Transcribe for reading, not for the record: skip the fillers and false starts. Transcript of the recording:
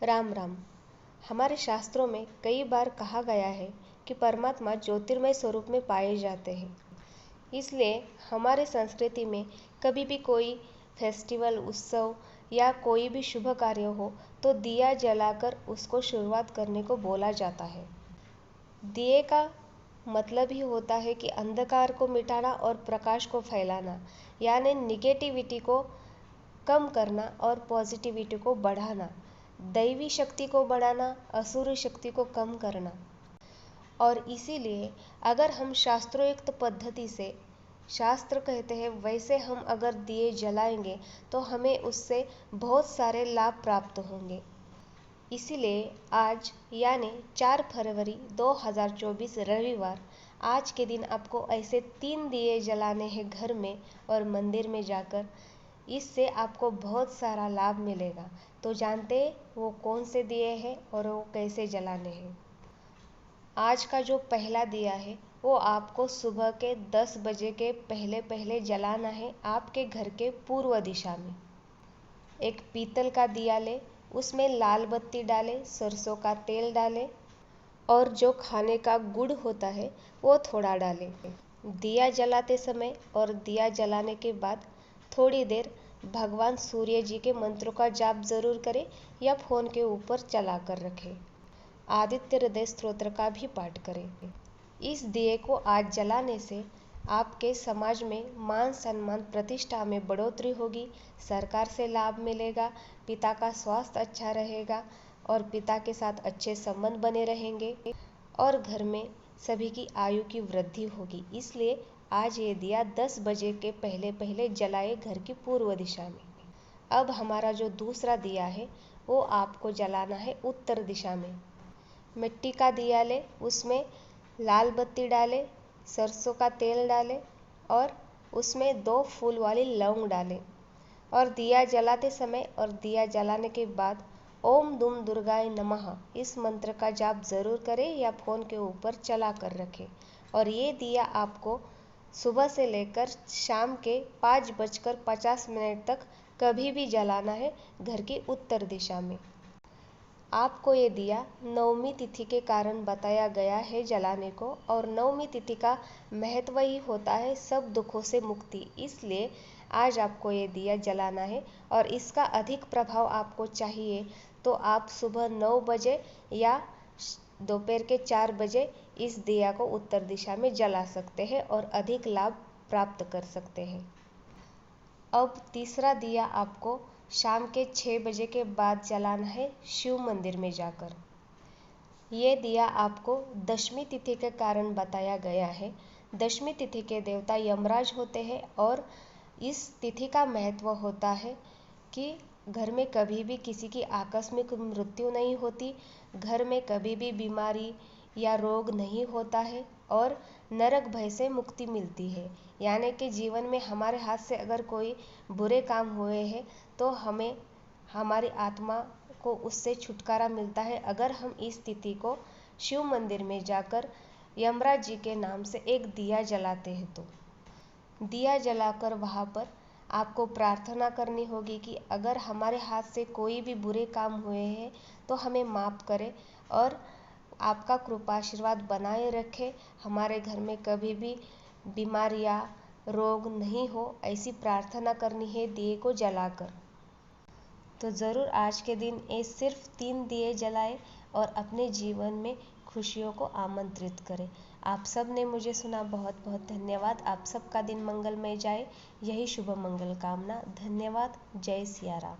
राम राम। हमारे शास्त्रों में कई बार कहा गया है कि परमात्मा ज्योतिर्मय स्वरूप में पाए जाते हैं। इसलिए हमारे संस्कृति में कभी भी कोई फेस्टिवल, उत्सव या कोई भी शुभ कार्य हो तो दिया जलाकर उसको शुरुआत करने को बोला जाता है। दिए का मतलब ही होता है कि अंधकार को मिटाना और प्रकाश को फैलाना, यानी निगेटिविटी को कम करना और पॉजिटिविटी को बढ़ाना, दैवी शक्ति को बढ़ाना, असुरी शक्ति को कम करना। और इसीलिए अगर हम शास्त्रोक्त पद्धति से, शास्त्र कहते हैं वैसे हम अगर दिए जलाएंगे तो हमें उससे बहुत सारे लाभ प्राप्त होंगे। इसीलिए आज यानी 4 फरवरी 2024 रविवार, आज के दिन आपको ऐसे 3 दिए जलाने हैं घर में और मंदिर में जाकर। इससे आपको बहुत सारा लाभ मिलेगा। तो जानते हैं वो कौन से दिए हैं और वो कैसे जलाने हैं। आज का जो पहला दिया है वो आपको सुबह के 10 बजे के पहले पहले जलाना है आपके घर के पूर्व दिशा में। एक पीतल का दिया ले, उसमें लाल बत्ती डालें, सरसों का तेल डालें और जो खाने का गुड़ होता है वो थोड़ा डालें। दिया जलाते समय और दिया जलाने के बाद थोड़ी देर भगवान सूर्य जी के मंत्रों का जाप जरूर करें या फोन के ऊपर चला कर रखें। आदित्य हृदय स्तोत्र का भी पाठ करें। इस दिए को आज जलाने से आपके समाज में मान सम्मान प्रतिष्ठा में बढ़ोतरी होगी, सरकार से लाभ मिलेगा, पिता का स्वास्थ्य अच्छा रहेगा और पिता के साथ अच्छे संबंध बने रहेंगे और घर में सभी की आयु की वृद्धि होगी। इसलिए आज ये दिया 10 बजे के पहले पहले जलाए घर की पूर्व दिशा में। अब हमारा जो दूसरा दिया है वो आपको जलाना है उत्तर दिशा में। मिट्टी का दिया ले, उसमें लाल बत्ती डालें, सरसों का तेल डालें और उसमें 2 फूल वाली लौंग डालें और दिया जलाते समय और दिया जलाने के बाद ओम दुम दुर्गाय नमः इस मंत्र का जाप जरूर करें या फोन के ऊपर चला कर रखें। और ये दिया आपको सुबह से लेकर शाम के 5:50 तक कभी भी जलाना है घर की उत्तर दिशा में। आपको ये दिया नवमी तिथि के कारण बताया गया है जलाने को, और नवमी तिथि का महत्व ही होता है सब दुखों से मुक्ति। इसलिए आज आपको ये दिया जलाना है और इसका अधिक प्रभाव आपको चाहिए तो आप सुबह 9 बजे या दोपहर के 4 बजे इस दिया को उत्तर दिशा में जला सकते हैं और अधिक लाभ प्राप्त कर सकते हैं। अब तीसरा दिया आपको शाम के 6 बजे के बाद जलाना है शिव मंदिर में जाकर। ये दिया आपको दशमी तिथि के कारण बताया गया है। दशमी तिथि के देवता यमराज होते हैं और इस तिथि का महत्व होता है कि घर में कभी भी किसी की आकस्मिक मृत्यु नहीं होती, घर में कभी भी बीमारी या रोग नहीं होता है और नरक भय से मुक्ति मिलती है। यानी कि जीवन में हमारे हाथ से अगर कोई बुरे काम हुए हैं तो हमें, हमारी आत्मा को उससे छुटकारा मिलता है अगर हम इस तिथि को शिव मंदिर में जाकर यमराज जी के नाम से एक दिया जलाते हैं। तो दिया जलाकर वहाँ पर आपको प्रार्थना करनी होगी कि अगर हमारे हाथ से कोई भी बुरे काम हुए हैं तो हमें माफ़ करें और आपका कृपा आशीर्वाद बनाए रखे, हमारे घर में कभी भी बीमारियां, रोग नहीं हो, ऐसी प्रार्थना करनी है दिए को जलाकर। तो ज़रूर आज के दिन ये सिर्फ 3 दिए जलाएं और अपने जीवन में खुशियों को आमंत्रित करें। आप सब ने मुझे सुना, बहुत बहुत धन्यवाद। आप सबका दिन मंगलमय जाए, यही शुभ मंगल कामना। धन्यवाद। जय सिया राम।